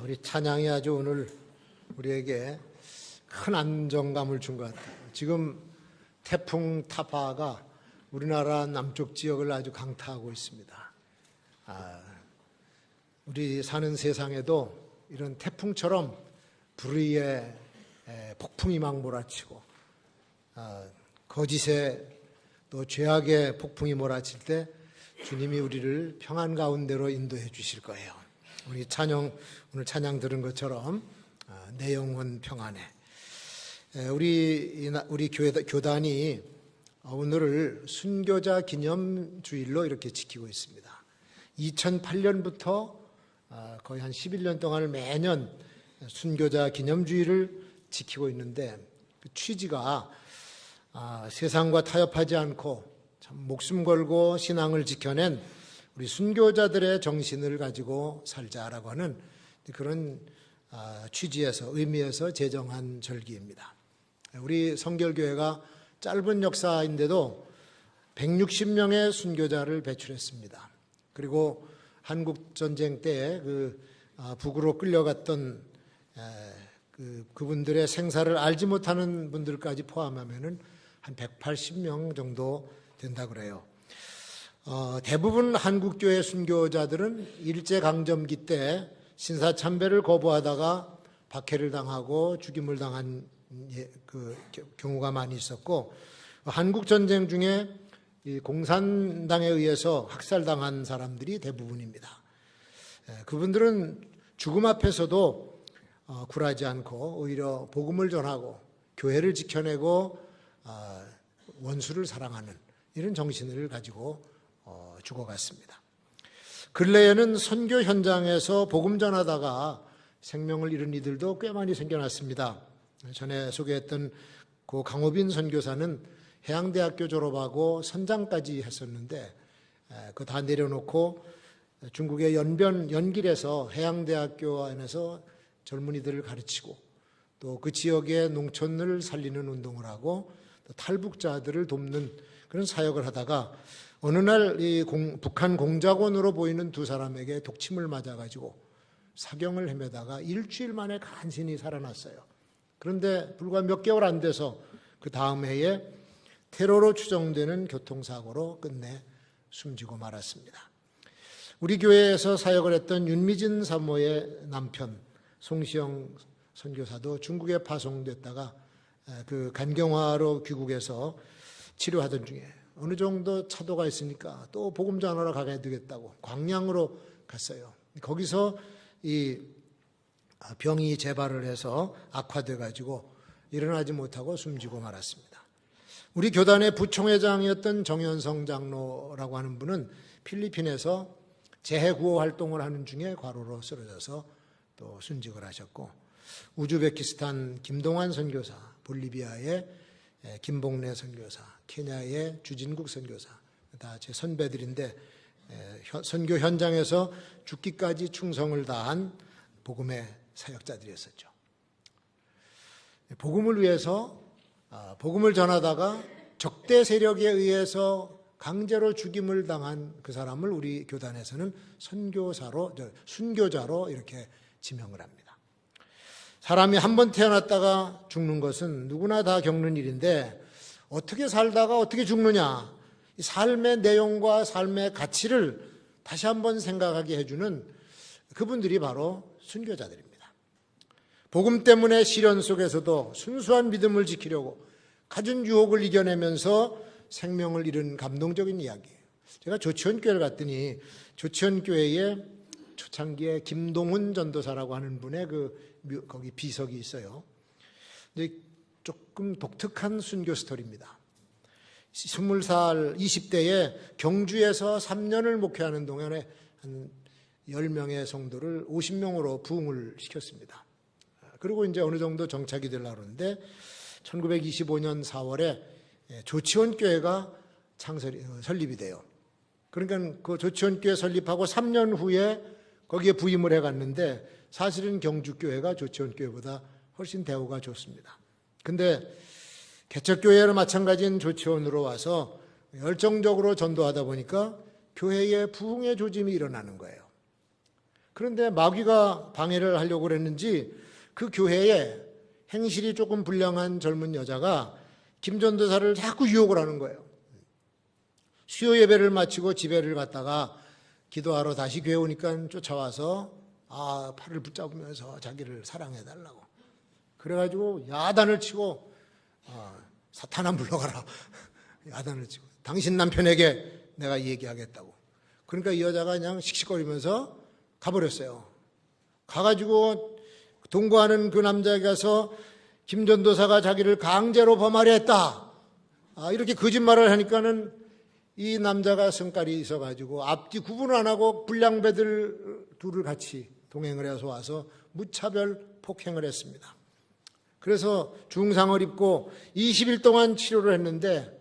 우리 찬양이 아주 오늘 우리에게 큰 안정감을 준 것 같아요. 지금 태풍 타파가 우리나라 남쪽 지역을 아주 강타하고 있습니다. 우리 사는 세상에도 이런 태풍처럼 불의의 폭풍이 막 몰아치고 거짓의 또 죄악의 폭풍이 몰아칠 때 주님이 우리를 평안 가운데로 인도해 주실 거예요. 우리 오늘 찬양 들은 것처럼 내 영혼 평안해. 우리 교단이 오늘을 순교자 기념주일로 이렇게 지키고 있습니다. 2008년부터 거의 한 11년 동안을 매년 순교자 기념주일을 지키고 있는데 그 취지가 세상과 타협하지 않고 참 목숨 걸고 신앙을 지켜낸 우리 순교자들의 정신을 가지고 살자라고 하는 그런 취지에서 의미에서 제정한 절기입니다. 우리 성결교회가 짧은 역사인데도 160명의 순교자를 배출했습니다. 그리고 한국전쟁 때 북으로 끌려갔던 그분들의 생사를 알지 못하는 분들까지 포함하면은 한 180명 정도 된다 그래요. 대부분 한국교회 순교자들은 일제강점기 때 신사참배를 거부하다가 박해를 당하고 죽임을 당한 경우가 많이 있었고, 한국전쟁 중에 공산당에 의해서 학살당한 사람들이 대부분입니다. 그분들은 죽음 앞에서도 굴하지 않고 오히려 복음을 전하고 교회를 지켜내고 원수를 사랑하는 이런 정신을 가지고 죽어갔습니다. 근래에는 선교 현장에서 복음 전하다가 생명을 잃은 이들도 꽤 많이 생겨났습니다. 전에 소개했던 그 강호빈 선교사는 해양대학교 졸업하고 선장까지 했었는데 그거 다 내려놓고 중국의 연길에서 해양대학교 안에서 젊은이들을 가르치고 또 그 지역의 농촌을 살리는 운동을 하고 또 탈북자들을 돕는 그런 사역을 하다가 어느 날 북한 공작원으로 보이는 두 사람에게 독침을 맞아가지고 사경을 헤매다가 일주일 만에 간신히 살아났어요. 그런데 불과 몇 개월 안 돼서 그 다음 해에 테러로 추정되는 교통사고로 끝내 숨지고 말았습니다. 우리 교회에서 사역을 했던 윤미진 사모의 남편 송시영 선교사도 중국에 파송됐다가 그 간경화로 귀국해서 치료하던 중에 어느 정도 차도가 있으니까 또 복음 전하러 가게 되겠다고 광양으로 갔어요. 거기서 이 병이 재발을 해서 악화돼 가지고 일어나지 못하고 숨지고 말았습니다. 우리 교단의 부총회장이었던 정현성 장로라고 하는 분은 필리핀에서 재해구호 활동을 하는 중에 과로로 쓰러져서 또 순직을 하셨고, 우즈베키스탄 김동환 선교사, 볼리비아의 김봉래 선교사, 케냐의 주진국 선교사, 다 제 선배들인데 선교 현장에서 죽기까지 충성을 다한 복음의 사역자들이었었죠. 복음을 위해서 복음을 전하다가 적대 세력에 의해서 강제로 죽임을 당한 그 사람을 우리 교단에서는 순교자로 이렇게 지명을 합니다. 사람이 한 번 태어났다가 죽는 것은 누구나 다 겪는 일인데 어떻게 살다가 어떻게 죽느냐, 이 삶의 내용과 삶의 가치를 다시 한번 생각하게 해주는 그분들이 바로 순교자들입니다. 복음 때문에 시련 속에서도 순수한 믿음을 지키려고 갖은 유혹을 이겨내면서 생명을 잃은 감동적인 이야기예요. 제가 조치원교회를 갔더니 조치원교회에 초창기에 김동훈 전도사라고 하는 분의 거기 비석이 있어요. 근데 조금 독특한 순교 스토리입니다. 20살, 20대에 경주에서 3년을 목회하는 동안에 한 10명의 성도를 50명으로 부흥을 시켰습니다. 그리고 이제 어느 정도 정착이 되려고 하는데 1925년 4월에 조치원교회가 설립이 돼요. 그러니까 그 조치원교회 설립하고 3년 후에 거기에 부임을 해갔는데 사실은 경주교회가 조치원교회보다 훨씬 대우가 좋습니다. 근데 개척교회로 마찬가지인 조치원으로 와서 열정적으로 전도하다 보니까 교회에 부흥의 조짐이 일어나는 거예요. 그런데 마귀가 방해를 하려고 그랬는지 그 교회에 행실이 조금 불량한 젊은 여자가 김 전도사를 자꾸 유혹을 하는 거예요. 수요 예배를 마치고 집에를 갔다가 기도하러 다시 교회 오니까 쫓아와서 팔을 붙잡으면서 자기를 사랑해달라고. 그래가지고 야단을 치고 사탄아 물러가라. 야단을 치고 당신 남편에게 내가 얘기하겠다고. 그러니까 이 여자가 그냥 씩씩거리면서 가버렸어요. 가가지고 동거하는 그 남자에게 가서 김 전도사가 자기를 강제로 범하려 했다. 이렇게 거짓말을 하니까는 이 남자가 성깔이 있어가지고 앞뒤 구분을 안 하고 불량배들 둘을 같이 동행을 해서 와서 무차별 폭행을 했습니다. 그래서 중상을 입고 20일 동안 치료를 했는데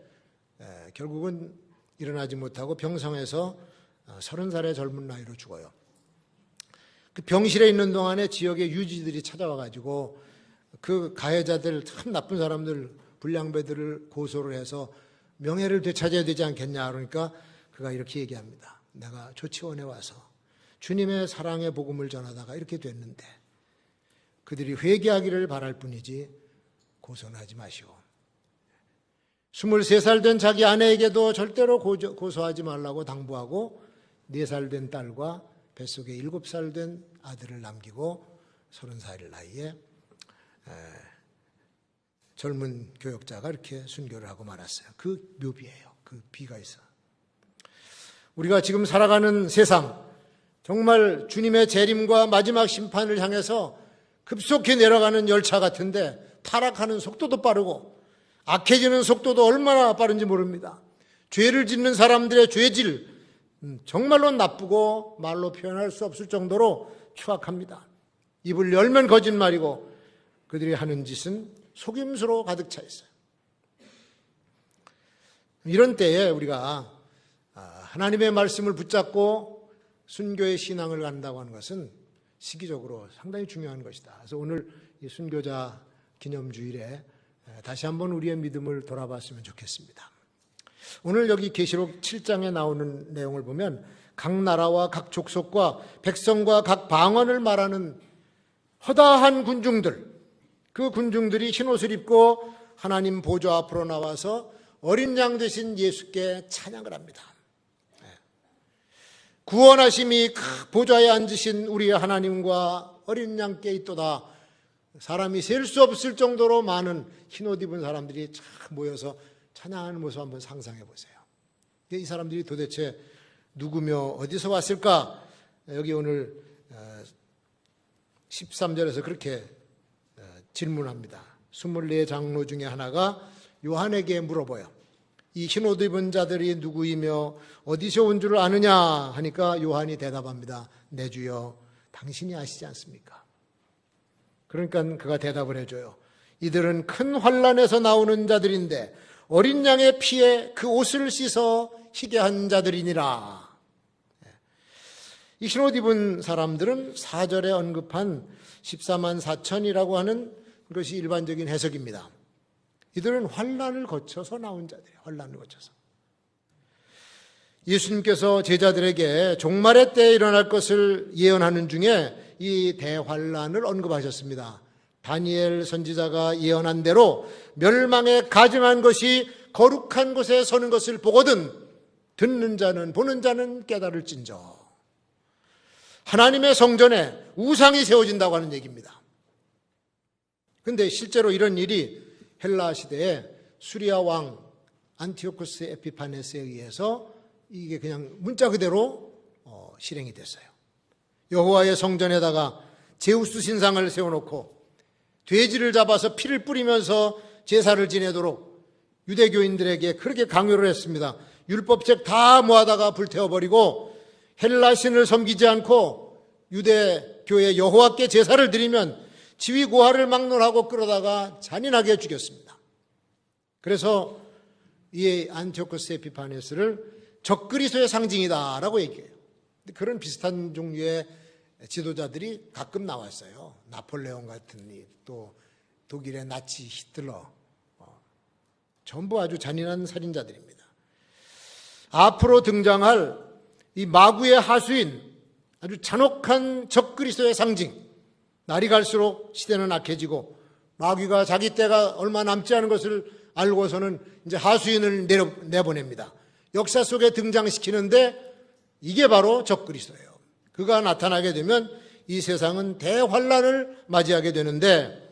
결국은 일어나지 못하고 병상에서 30살의 젊은 나이로 죽어요. 그 병실에 있는 동안에 지역의 유지들이 찾아와가지고 그 가해자들, 참 나쁜 사람들, 불량배들을 고소를 해서 명예를 되찾아야 되지 않겠냐. 그러니까 그가 이렇게 얘기합니다. 내가 조치원에 와서 주님의 사랑의 복음을 전하다가 이렇게 됐는데 그들이 회개하기를 바랄 뿐이지 고소는 하지 마시오. 23살 된 자기 아내에게도 절대로 고소하지 말라고 당부하고 4살 된 딸과 뱃속에 7살 된 아들을 남기고 30살 나이에 젊은 교역자가 이렇게 순교를 하고 말았어요. 그 묘비예요. 그 비가 있어. 우리가 지금 살아가는 세상, 정말 주님의 재림과 마지막 심판을 향해서 급속히 내려가는 열차 같은데 타락하는 속도도 빠르고 악해지는 속도도 얼마나 빠른지 모릅니다. 죄를 짓는 사람들의 죄질, 정말로 나쁘고 말로 표현할 수 없을 정도로 추악합니다. 입을 열면 거짓말이고 그들이 하는 짓은 속임수로 가득 차 있어요. 이런 때에 우리가 하나님의 말씀을 붙잡고 순교의 신앙을 갖는다고 하는 것은 시기적으로 상당히 중요한 것이다. 그래서 오늘 이 순교자 기념주일에 다시 한번 우리의 믿음을 돌아봤으면 좋겠습니다. 오늘 여기 계시록 7장에 나오는 내용을 보면 각 나라와 각 족속과 백성과 각 방언을 말하는 허다한 군중들, 그 군중들이 흰옷을 입고 하나님 보좌 앞으로 나와서 어린 양 되신 예수께 찬양을 합니다. 구원하심이 보좌에 앉으신 우리 하나님과 어린 양께 있도다. 사람이 셀 수 없을 정도로 많은 흰옷 입은 사람들이 쫙 모여서 찬양하는 모습 한번 상상해 보세요. 이 사람들이 도대체 누구며 어디서 왔을까? 여기 오늘 13절에서 그렇게 질문합니다. 24장로 중에 하나가 요한에게 물어봐요. 이 흰옷 입은 자들이 누구이며 어디서 온 줄 아느냐 하니까 요한이 대답합니다. 내 주여, 당신이 아시지 않습니까? 그러니까 그가 대답을 해줘요. 이들은 큰 환난에서 나오는 자들인데 어린 양의 피에 그 옷을 씻어 희게 한 자들이니라. 이 흰옷 입은 사람들은 4절에 언급한 14만 4천이라고 하는 것이 일반적인 해석입니다. 이들은 환난을 거쳐서 나온 자들이에요. 환난을 거쳐서. 예수님께서 제자들에게 종말의 때에 일어날 것을 예언하는 중에 이 대환난을 언급하셨습니다. 다니엘 선지자가 예언한 대로 멸망에 가증한 것이 거룩한 곳에 서는 것을 보거든 듣는 자는 보는 자는 깨달을진저. 하나님의 성전에 우상이 세워진다고 하는 얘기입니다. 그런데 실제로 이런 일이 헬라 시대에 수리아 왕 안티오쿠스 에피파네스에 의해서 이게 그냥 문자 그대로 실행이 됐어요. 여호와의 성전에다가 제우스 신상을 세워놓고 돼지를 잡아서 피를 뿌리면서 제사를 지내도록 유대교인들에게 그렇게 강요를 했습니다. 율법책 다 모아다가 불태워버리고 헬라 신을 섬기지 않고 유대교의 여호와께 제사를 드리면 지위고하를 막론하고 끌어다가 잔인하게 죽였습니다. 그래서 이 안티오코스 에피파네스를 적그리스도의 상징이다라고 얘기해요. 그런 비슷한 종류의 지도자들이 가끔 나왔어요. 나폴레옹 같은 또 독일의 나치 히틀러, 전부 아주 잔인한 살인자들입니다. 앞으로 등장할 이 마구의 하수인 아주 잔혹한 적그리스도의 상징. 날이 갈수록 시대는 악해지고 마귀가 자기 때가 얼마 남지 않은 것을 알고서는 이제 하수인을 내보냅니다. 역사 속에 등장시키는데 이게 바로 적그리스도예요. 그가 나타나게 되면 이 세상은 대환란을 맞이하게 되는데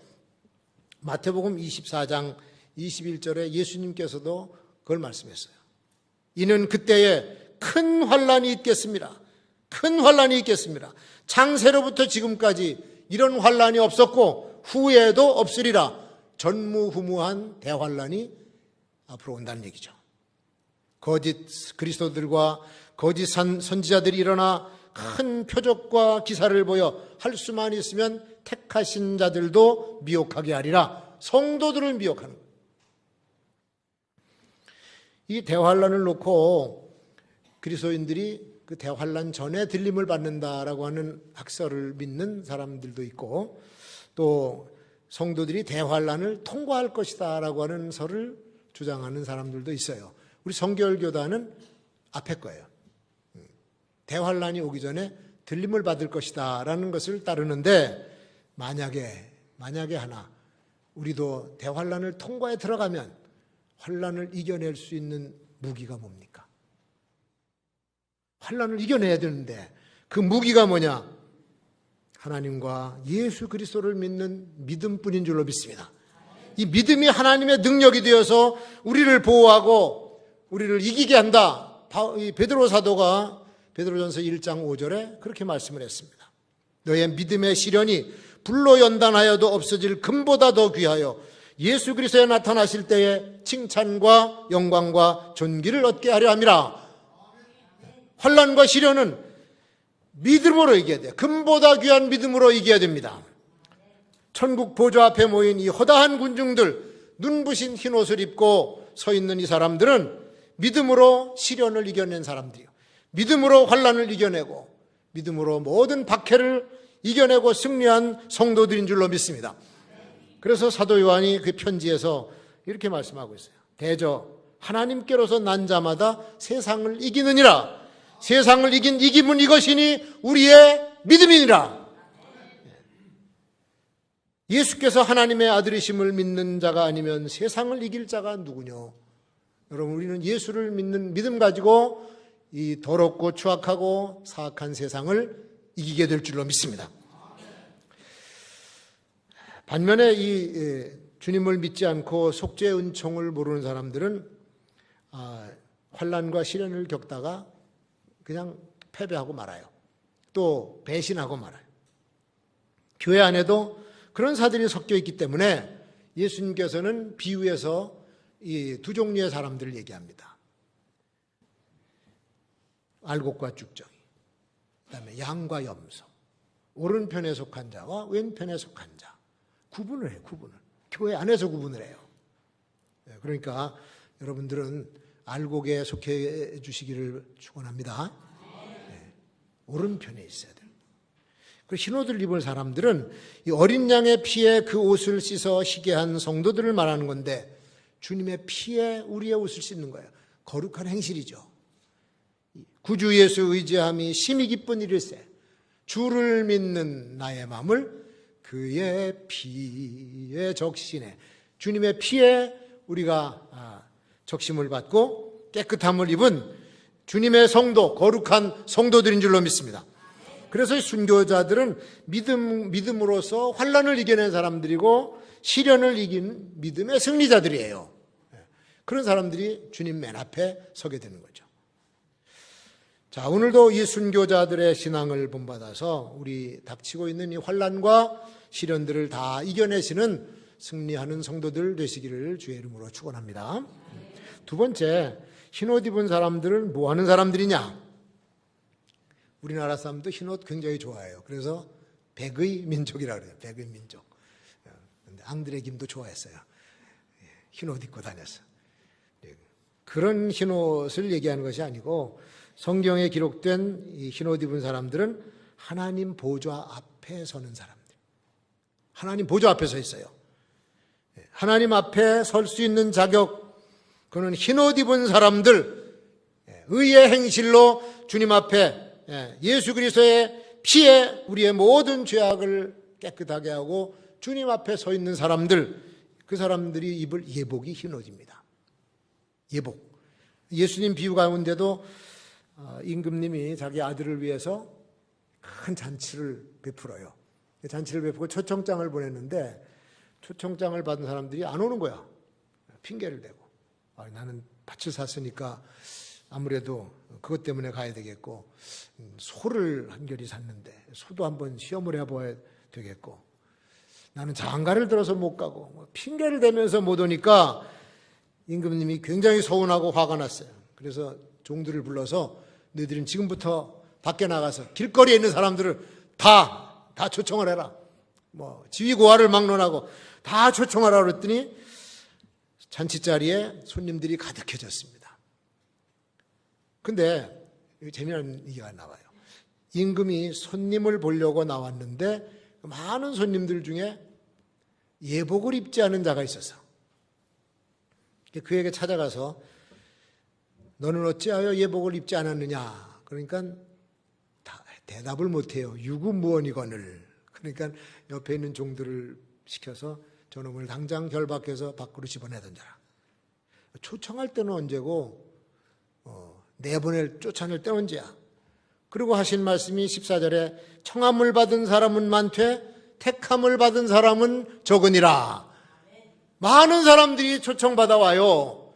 마태복음 24장 21절에 예수님께서도 그걸 말씀했어요. 이는 그때에 큰 환란이 있겠습니다. 큰 환란이 있겠습니다. 창세로부터 지금까지 이런 환란이 없었고 후에도 없으리라. 전무후무한 대환란이 앞으로 온다는 얘기죠. 거짓 그리스도들과 거짓 선지자들이 일어나 큰 표적과 기사를 보여 할 수만 있으면 택하신 자들도 미혹하게 하리라. 성도들을 미혹하는 거예요. 이 대환란을 놓고 그리스도인들이 그 대환란 전에 들림을 받는다라고 하는 학설을 믿는 사람들도 있고 또 성도들이 대환란을 통과할 것이다라고 하는 설을 주장하는 사람들도 있어요. 우리 성결교단은 앞에 거예요. 대환란이 오기 전에 들림을 받을 것이다라는 것을 따르는데 만약에 하나 우리도 대환란을 통과해 들어가면 환란을 이겨낼 수 있는 무기가 뭡니까? 환란을 이겨내야 되는데 그 무기가 뭐냐? 하나님과 예수 그리스도를 믿는 믿음뿐인 줄로 믿습니다. 이 믿음이 하나님의 능력이 되어서 우리를 보호하고 우리를 이기게 한다. 베드로 사도가 베드로전서 1장 5절에 그렇게 말씀을 했습니다. 너의 믿음의 시련이 불로 연단하여도 없어질 금보다 더 귀하여 예수 그리스도에 나타나실 때에 칭찬과 영광과 존귀를 얻게 하려 함이라. 환난과 시련은 믿음으로 이겨야 돼요. 금보다 귀한 믿음으로 이겨야 됩니다. 천국 보좌 앞에 모인 이 허다한 군중들, 눈부신 흰 옷을 입고 서 있는 이 사람들은 믿음으로 시련을 이겨낸 사람들이요. 믿음으로 환난을 이겨내고 믿음으로 모든 박해를 이겨내고 승리한 성도들인 줄로 믿습니다. 그래서 사도 요한이 그 편지에서 이렇게 말씀하고 있어요. 대저 하나님께로서 난 자마다 세상을 이기느니라. 세상을 이긴 이김은 이것이니 우리의 믿음이니라. 예수께서 하나님의 아들이심을 믿는 자가 아니면 세상을 이길 자가 누구뇨? 여러분, 우리는 예수를 믿는 믿음 가지고 이 더럽고 추악하고 사악한 세상을 이기게 될 줄로 믿습니다. 반면에 이 주님을 믿지 않고 속죄의 은총을 모르는 사람들은 환난과 시련을 겪다가 그냥 패배하고 말아요. 또 배신하고 말아요. 교회 안에도 그런 사들이 섞여 있기 때문에 예수님께서는 비유에서 이 두 종류의 사람들을 얘기합니다. 알곡과 쭉정이, 그다음에 양과 염소, 오른편에 속한 자와 왼편에 속한 자. 구분을 해요. 교회 안에서 구분을 해요. 그러니까 여러분들은 알곡에 속해 주시기를 축원합니다. 오른편에 있어야 돼요. 그 흰 옷을 입은 사람들은 이 어린 양의 피에 그 옷을 씻어 시게 한 성도들을 말하는 건데 주님의 피에 우리의 옷을 씻는 거예요. 거룩한 행실이죠. 구주 예수 의지함이 심히 기쁜 일일세. 주를 믿는 나의 마음을 그의 피에 적시네. 주님의 피에 우리가 적심을 받고 깨끗함을 입은 주님의 성도, 거룩한 성도들인 줄로 믿습니다. 그래서 순교자들은 믿음으로서 환난을 이겨낸 사람들이고 시련을 이긴 믿음의 승리자들이에요. 그런 사람들이 주님 맨 앞에 서게 되는 거죠. 자, 오늘도 이 순교자들의 신앙을 본받아서 우리 닥치고 있는 이 환난과 시련들을 다 이겨내시는 승리하는 성도들 되시기를 주의 이름으로 축원합니다. 두 번째, 흰옷 입은 사람들은 뭐 하는 사람들이냐? 우리나라 사람도 흰옷 굉장히 좋아해요. 그래서 백의 민족이라고 그래요. 백의 민족. 근데 앙드레 김도 좋아했어요. 흰옷 입고 다녔어. 그런 흰옷을 얘기하는 것이 아니고 성경에 기록된 이 흰옷 입은 사람들은 하나님 보좌 앞에 서는 사람들. 하나님 보좌 앞에 서 있어요. 하나님 앞에 설 수 있는 자격, 그는 흰옷 입은 사람들, 의의 행실로 주님 앞에 예수 그리스도의 피에 우리의 모든 죄악을 깨끗하게 하고 주님 앞에 서 있는 사람들, 그 사람들이 입을 예복이 흰 옷입니다. 예복. 예수님 비유 가운데도 임금님이 자기 아들을 위해서 큰 잔치를 베풀어요. 잔치를 베푸고 초청장을 보냈는데 초청장을 받은 사람들이 안 오는 거야. 핑계를 대고. 나는 밭을 샀으니까 아무래도 그것 때문에 가야 되겠고, 소를 한 결이 샀는데 소도 한번 시험을 해봐야 되겠고, 나는 장가를 들어서 못 가고, 핑계를 대면서 못 오니까 임금님이 굉장히 서운하고 화가 났어요. 그래서 종들을 불러서 너희들은 지금부터 밖에 나가서 길거리에 있는 사람들을 다 초청을 해라. 지위고하를 막론하고 다 초청하라 그랬더니 잔치 자리에 손님들이 가득해졌습니다. 근데 재미난 얘기가 나와요. 임금이 손님을 보려고 나왔는데 많은 손님들 중에 예복을 입지 않은 자가 있었어. 그에게 찾아가서 너는 어찌하여 예복을 입지 않았느냐? 그러니까 대답을 못해요. 유구무원이거늘. 그러니까 옆에 있는 종들을 시켜서 저놈을 당장 결박해서 밖으로 집어내던자라. 초청할 때는 언제고 쫓아낼 때는 언제야. 그리고 하신 말씀이 14절에 청함을 받은 사람은 많되 택함을 받은 사람은 적으니라. 많은 사람들이 초청받아 와요.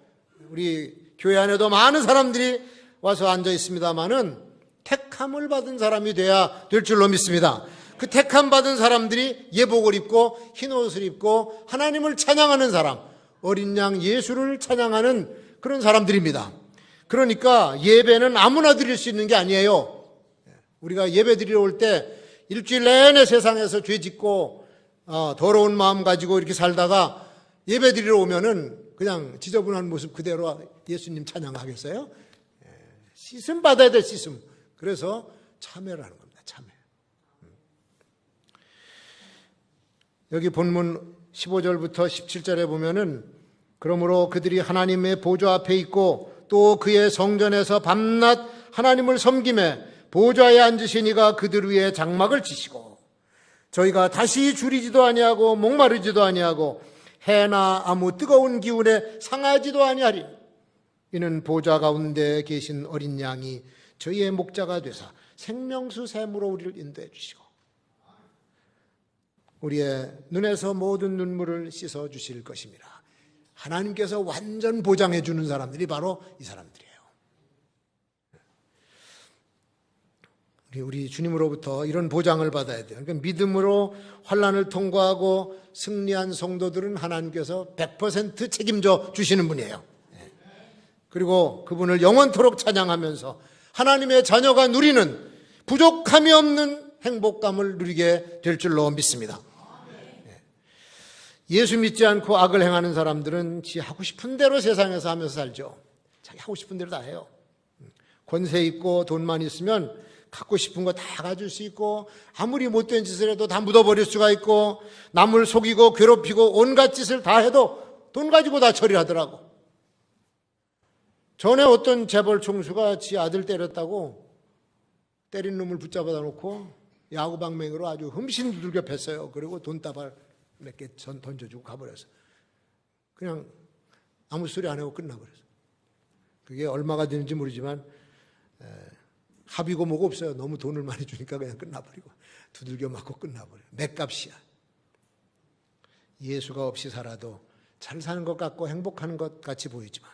우리 교회 안에도 많은 사람들이 와서 앉아 있습니다마는 택함을 받은 사람이 돼야 될 줄로 믿습니다. 그 택함 받은 사람들이 예복을 입고 흰 옷을 입고 하나님을 찬양하는 사람, 어린 양 예수를 찬양하는 그런 사람들입니다. 그러니까 예배는 아무나 드릴 수 있는 게 아니에요. 우리가 예배 드리러 올 때 일주일 내내 세상에서 죄 짓고 더러운 마음 가지고 이렇게 살다가 예배 드리러 오면은 그냥 지저분한 모습 그대로 예수님 찬양하겠어요? 씻음 받아야 돼, 씻음. 그래서 참회를 하는 겁니다. 참회. 여기 본문 15절부터 17절에 보면은 그러므로 그들이 하나님의 보좌 앞에 있고 또 그의 성전에서 밤낮 하나님을 섬기매 보좌에 앉으신 이가 그들 위에 장막을 치시고 저희가 다시 줄이지도 아니하고 목마르지도 아니하고 해나 아무 뜨거운 기운에 상하지도 아니하리. 이는 보좌 가운데 계신 어린 양이 저희의 목자가 되사 생명수 샘으로 우리를 인도해 주시고 우리의 눈에서 모든 눈물을 씻어 주실 것입니다. 하나님께서 완전 보장해 주는 사람들이 바로 이 사람들이에요. 우리 주님으로부터 이런 보장을 받아야 돼요. 그러니까 믿음으로 환난을 통과하고 승리한 성도들은 하나님께서 100% 책임져 주시는 분이에요. 그리고 그분을 영원토록 찬양하면서 하나님의 자녀가 누리는 부족함이 없는 행복감을 누리게 될 줄로 믿습니다. 예수 믿지 않고 악을 행하는 사람들은 지 하고 싶은 대로 세상에서 하면서 살죠. 자기 하고 싶은 대로 다 해요. 권세 있고 돈만 있으면 갖고 싶은 거 다 가질 수 있고 아무리 못된 짓을 해도 다 묻어버릴 수가 있고 남을 속이고 괴롭히고 온갖 짓을 다 해도 돈 가지고 다 처리하더라고. 전에 어떤 재벌 총수가 지 아들 때렸다고 때린 놈을 붙잡아다 놓고 야구방맹으로 아주 흠신 두들겨 팼어요. 그리고 돈다발 몇 개 던져주고 가버렸어. 그냥 아무 소리 안 하고 끝나버렸어. 그게 얼마가 되는지 모르지만 합의고 뭐고 없어요. 너무 돈을 많이 주니까 그냥 끝나버리고 두들겨 맞고 끝나버려요. 맥값이야. 예수가 없이 살아도 잘 사는 것 같고 행복한 것 같이 보이지만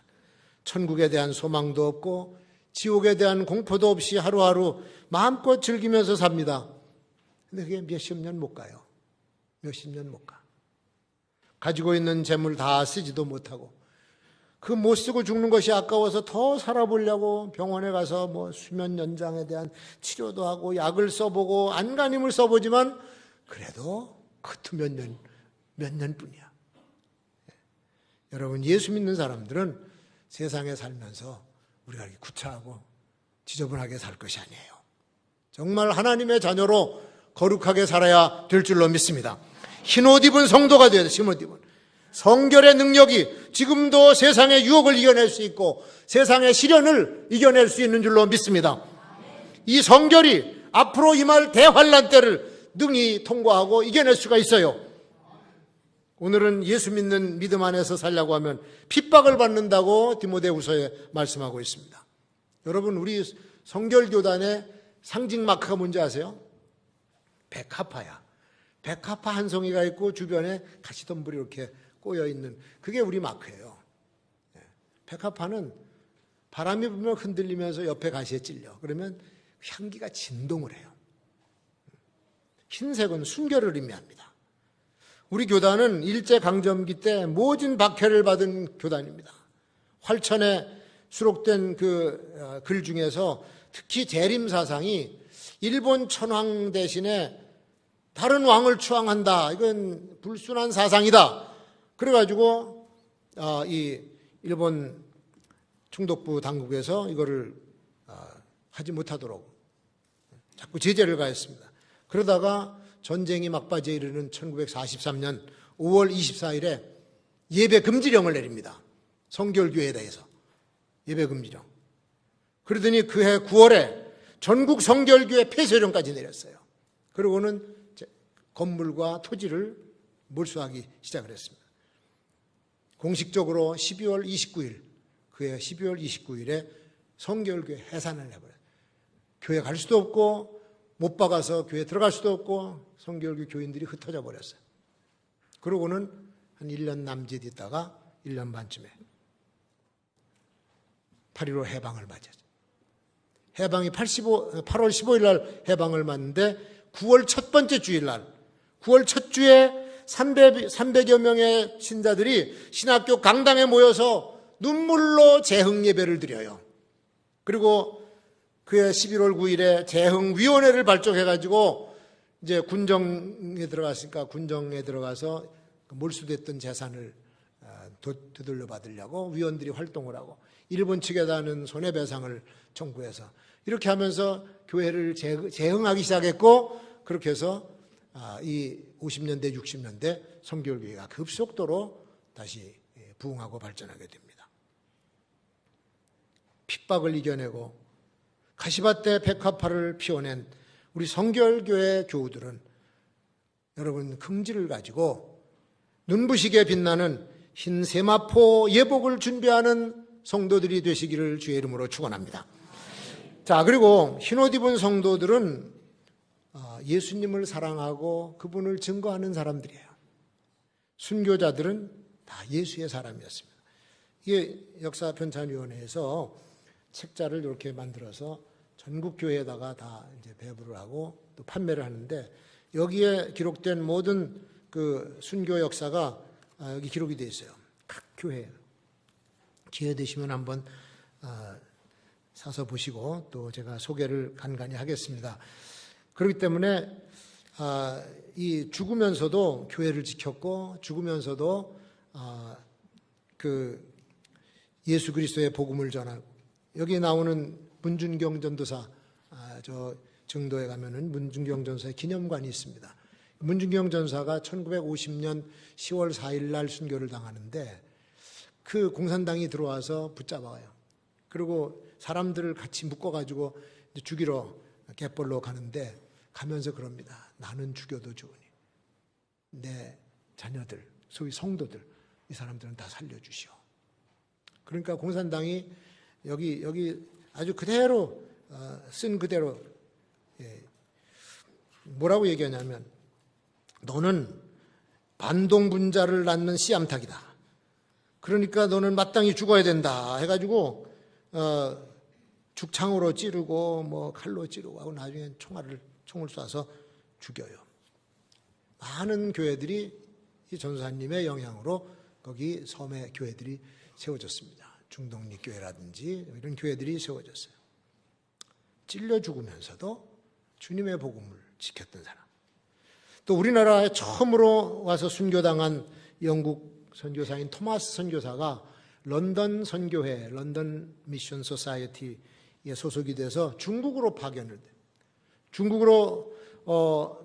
천국에 대한 소망도 없고 지옥에 대한 공포도 없이 하루하루 마음껏 즐기면서 삽니다. 근데 그게 몇십 년 못 가요. 몇십 년 못 가. 가지고 있는 재물 다 쓰지도 못하고 그 못 쓰고 죽는 것이 아까워서 더 살아보려고 병원에 가서 뭐 수면 연장에 대한 치료도 하고 약을 써보고 안간힘을 써보지만 그래도 그것도 몇 년뿐이야. 여러분 예수 믿는 사람들은 세상에 살면서 우리가 이렇게 구차하고 지저분하게 살 것이 아니에요. 정말 하나님의 자녀로 거룩하게 살아야 될 줄로 믿습니다. 흰옷 입은 성도가 되어야 돼. 흰옷 입은 성결의 능력이 지금도 세상의 유혹을 이겨낼 수 있고 세상의 시련을 이겨낼 수 있는 줄로 믿습니다. 이 성결이 앞으로 임할 대환란 때를 능히 통과하고 이겨낼 수가 있어요. 오늘은 예수 믿는 믿음 안에서 살려고 하면 핍박을 받는다고 디모데후서에 말씀하고 있습니다. 여러분, 우리 성결교단의 상징 마크가 뭔지 아세요? 백합화야. 백합화 한 송이가 있고 주변에 가시덤불이 이렇게 꼬여 있는, 그게 우리 마크예요. 백합화는 바람이 불면 흔들리면서 옆에 가시에 찔려. 그러면 향기가 진동을 해요. 흰색은 순결을 의미합니다. 우리 교단은 일제강점기 때 모진 박해를 받은 교단입니다. 활천에 수록된 그 글 중에서 특히 재림사상이 일본 천황 대신에 다른 왕을 추앙한다. 이건 불순한 사상이다. 그래가지고 이 일본 총독부 당국에서 이거를 하지 못하도록 자꾸 제재를 가했습니다. 그러다가 전쟁이 막바지에 이르는 1943년 5월 24일에 예배 금지령을 내립니다. 성결교회에 대해서 예배 금지령. 그러더니 그해 9월에 전국 성결교회 폐쇄령까지 내렸어요. 그러고는 건물과 토지를 몰수하기 시작을 했습니다. 공식적으로 12월 29일, 그해 12월 29일에 성결교회 해산을 해버려요. 교회 갈 수도 없고 못 박아서 교회 들어갈 수도 없고 성결교 교인들이 흩어져 버렸어요. 그러고는 한 1년 남짓 있다가 1년 반쯤에 8.15 해방을 맞았죠. 해방이 8월 15일 날 해방을 맞는데 9월 첫 번째 주일 날, 9월 첫 주에 300여 명의 신자들이 신학교 강당에 모여서 눈물로 재흥 예배를 드려요. 그리고 그해 11월 9일에 재흥위원회를 발족해가지고 이제 군정에 들어갔으니까 군정에 들어가서 몰수됐던 재산을 되돌려 받으려고 위원들이 활동을 하고 일본 측에다는 손해배상을 청구해서 이렇게 하면서 교회를 재흥하기 시작했고, 그렇게 해서 이 50년대 60년대 성결교회가 급속도로 다시 부흥하고 발전하게 됩니다. 핍박을 이겨내고 가시밭대 백합화를 피워낸 우리 성결교회 교우들은 여러분 긍지를 가지고 눈부시게 빛나는 흰 세마포 예복을 준비하는 성도들이 되시기를 주의 이름으로 축원합니다. 자, 그리고 흰옷 입은 성도들은 예수님을 사랑하고 그분을 증거하는 사람들이에요. 순교자들은 다 예수의 사람이었습니다. 이게 역사편찬위원회에서 책자를 이렇게 만들어서 전국 교회에다가 다 이제 배부를 하고 또 판매를 하는데, 여기에 기록된 모든 그 순교 역사가 여기 기록이 되어 있어요. 각 교회. 기회 되시면 한번 사서 보시고 또 제가 소개를 간간히 하겠습니다. 그렇기 때문에 이 죽으면서도 교회를 지켰고, 죽으면서도 그 예수 그리스도의 복음을 전하고, 여기 나오는 문준경 전도사, 저 정도에 가면은 문준경 전도사의 기념관이 있습니다. 문준경 전도사가 1950년 10월 4일 날 순교를 당하는데, 그 공산당이 들어와서 붙잡아요. 그리고 사람들을 같이 묶어가지고 죽이러 갯벌로 가는데, 가면서 그럽니다. 나는 죽여도 좋으니 내 자녀들, 소위 성도들, 이 사람들은 다 살려주시오. 그러니까 공산당이 여기 아주 그대로 쓴 그대로 뭐라고 얘기하냐면, 너는 반동분자를 낳는 씨암탉이다. 그러니까 너는 마땅히 죽어야 된다 해가지고 죽창으로 찌르고 뭐 칼로 찌르고 하고 나중에 총을 쏴서 죽여요. 많은 교회들이 이 전도사님의 영향으로 거기 섬의 교회들이 세워졌습니다. 중동리교회라든지 이런 교회들이 세워졌어요. 찔려 죽으면서도 주님의 복음을 지켰던 사람. 또 우리나라에 처음으로 와서 순교당한 영국 선교사인 토마스 선교사가 런던 선교회, 런던 미션 소사이어티에 소속이 돼서 중국으로 파견을 돼요. 중국으로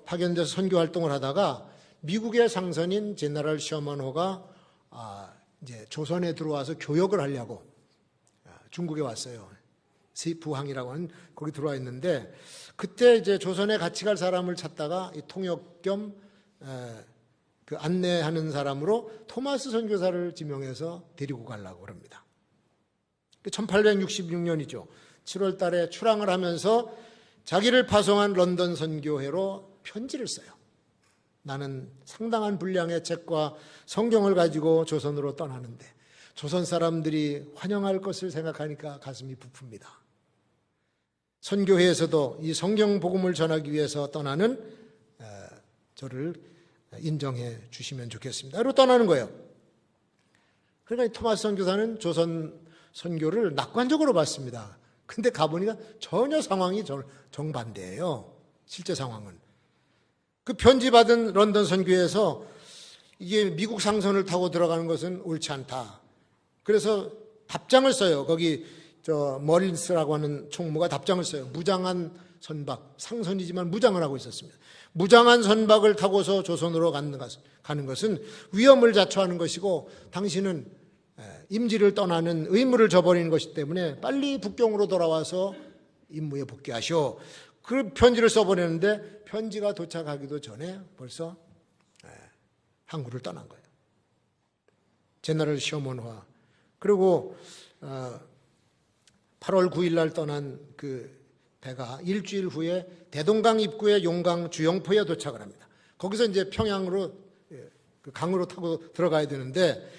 파견돼서 선교 활동을 하다가 미국의 상선인 제너럴 셔먼호가 이제 조선에 들어와서 교역을 하려고 중국에 왔어요. 부항이라고 하는 거기 들어와 있는데, 그때 이제 조선에 같이 갈 사람을 찾다가 이 통역 겸 그 안내하는 사람으로 토마스 선교사를 지명해서 데리고 가려고 합니다. 1866년이죠. 7월 달에 출항을 하면서 자기를 파송한 런던 선교회로 편지를 써요. 나는 상당한 분량의 책과 성경을 가지고 조선으로 떠나는데 조선 사람들이 환영할 것을 생각하니까 가슴이 부풉니다. 선교회에서도 이 성경 복음을 전하기 위해서 떠나는 저를 인정해 주시면 좋겠습니다. 그리고 떠나는 거예요. 그러니까 토마스 선교사는 조선 선교를 낙관적으로 봤습니다. 근데 가보니까 전혀 상황이 정반대예요. 실제 상황은. 그 편지 받은 런던 선교회에서 이게 미국 상선을 타고 들어가는 것은 옳지 않다. 그래서 답장을 써요. 거기 머린스라고 하는 총무가 답장을 써요. 무장한 선박, 상선이지만 무장을 하고 있었습니다. 무장한 선박을 타고서 조선으로 가는 것은 위험을 자초하는 것이고 당신은 임지를 떠나는 의무를 저버리는 것이기 때문에 빨리 북경으로 돌아와서 임무에 복귀하시오. 그 편지를 써보내는데 편지가 도착하기도 전에 벌써 항구를 떠난 거예요. 제너럴 셔먼화. 그리고 8월 9일 날 떠난 그 배가 일주일 후에 대동강 입구의 용강 주영포에 도착을 합니다. 거기서 이제 평양으로 그 강으로 타고 들어가야 되는데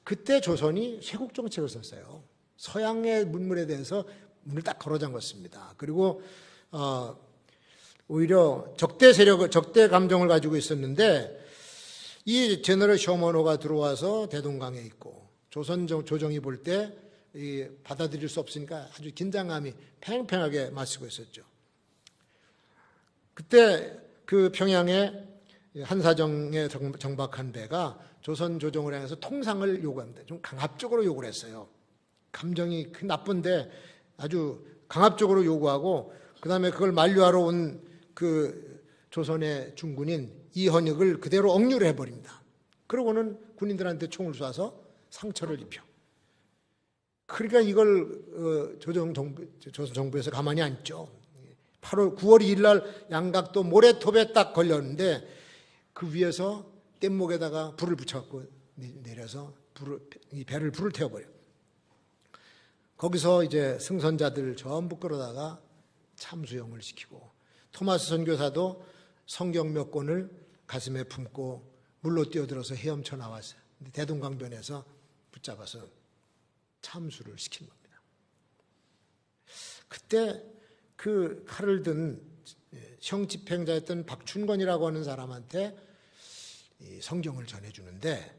그때 조선이 쇄국 정책을 썼어요. 서양의 문물에 대해서 문을 딱 걸어 잠갔습니다. 그리고 오히려 적대 세력을, 적대 감정을 가지고 있었는데 이 제너럴 셔먼호가 들어와서 대동강에 있고 조선 조정이 볼 때 받아들일 수 없으니까 아주 긴장감이 팽팽하게 마시고 있었죠. 그때 그 평양에 한사정에 정박한 배가 조선 조정을 향해서 통상을 요구합니다. 좀 강압적으로 요구를 했어요. 감정이 나쁜데 아주 강압적으로 요구하고 그 다음에 그걸 만류하러 온 그 조선의 중군인 이헌익을 그대로 억류를 해버립니다. 그러고는 군인들한테 총을 쏴서 상처를 입혀. 그러니까 이걸 조선 정부에서 가만히 안 있죠. 9월 2일 날 양각도 모래톱에 딱 걸렸는데 그 위에서 뗏목에다가 불을 붙여갖고 내려서 이 배를 불을 태워버려요. 거기서 이제 승선자들 전부 끌어다가 참수형을 시키고 토마스 선교사도 성경 몇 권을 가슴에 품고 물로 뛰어들어서 헤엄쳐 나왔어요. 근데 대동강변에서 붙잡아서 참수를 시킨 겁니다. 그때 그 칼을 든 형집행자였던 박춘권이라고 하는 사람한테 성경을 전해주는데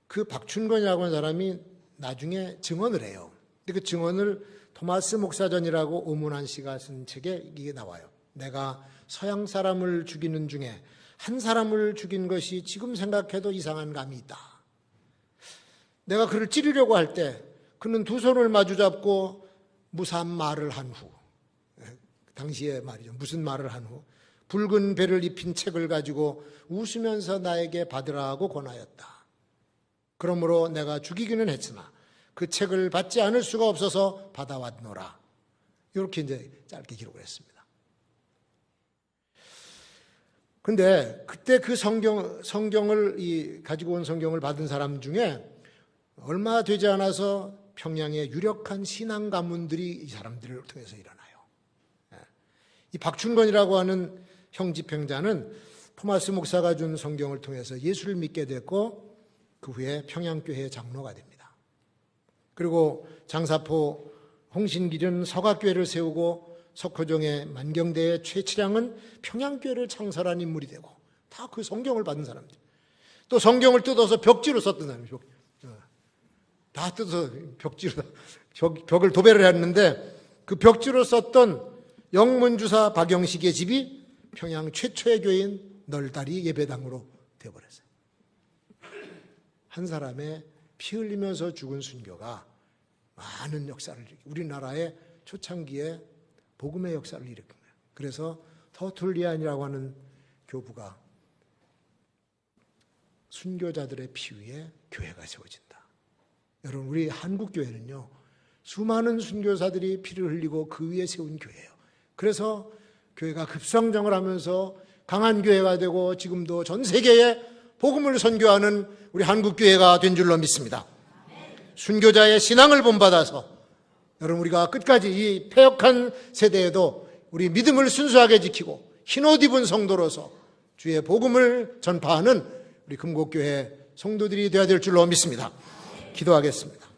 그 박춘권이라고 하는 사람이 나중에 증언을 해요. 근데 그 증언을 토마스 목사전이라고 오문환 씨가 쓴 책에 이게 나와요. 내가 서양 사람을 죽이는 중에 한 사람을 죽인 것이 지금 생각해도 이상한 감이 있다. 내가 그를 찌르려고 할 때 그는 두 손을 마주잡고 무슨 말을 한 후, 당시의 말이죠. 무슨 말을 한 후 붉은 배를 입힌 책을 가지고 웃으면서 나에게 받으라고 권하였다. 그러므로 내가 죽이기는 했으나 그 책을 받지 않을 수가 없어서 받아왔노라. 이렇게 이제 짧게 기록을 했습니다. 근데 그때 그 성경을 가지고 온 성경을 받은 사람 중에 얼마 되지 않아서 평양의 유력한 신앙 가문들이 이 사람들을 통해서 일어나요. 이 박춘권이라고 하는 형집행자는 토마스 목사가 준 성경을 통해서 예수를 믿게 됐고 그 후에 평양교회 장로가 됩니다. 그리고 장사포 홍신길은 서각교회를 세우고 석호정의 만경대의 최치량은 평양교회를 창설한 인물이 되고 다 그 성경을 받은 사람들. 또 성경을 뜯어서 벽지로 썼던 사람이죠. 다 뜯어서 벽지로 벽을 도배를 했는데 그 벽지로 썼던 영문주사 박영식의 집이 평양 최초의 교회인 널다리 예배당으로 되어버렸어요. 한 사람의 피 흘리면서 죽은 순교가 많은 역사를 일으키고 우리나라의 초창기에 복음의 역사를 일으킨 거예요. 그래서 터툴리안이라고 하는 교부가 순교자들의 피 위에 교회가 세워진다. 여러분 우리 한국 교회는요 수많은 순교사들이 피를 흘리고 그 위에 세운 교회예요. 그래서 교회가 급성장을 하면서 강한 교회가 되고 지금도 전 세계에 복음을 선교하는 우리 한국교회가 된 줄로 믿습니다. 순교자의 신앙을 본받아서 여러분 우리가 끝까지 이 패역한 세대에도 우리 믿음을 순수하게 지키고 흰옷 입은 성도로서 주의 복음을 전파하는 우리 금곡교회 성도들이 되어야 될 줄로 믿습니다. 기도하겠습니다.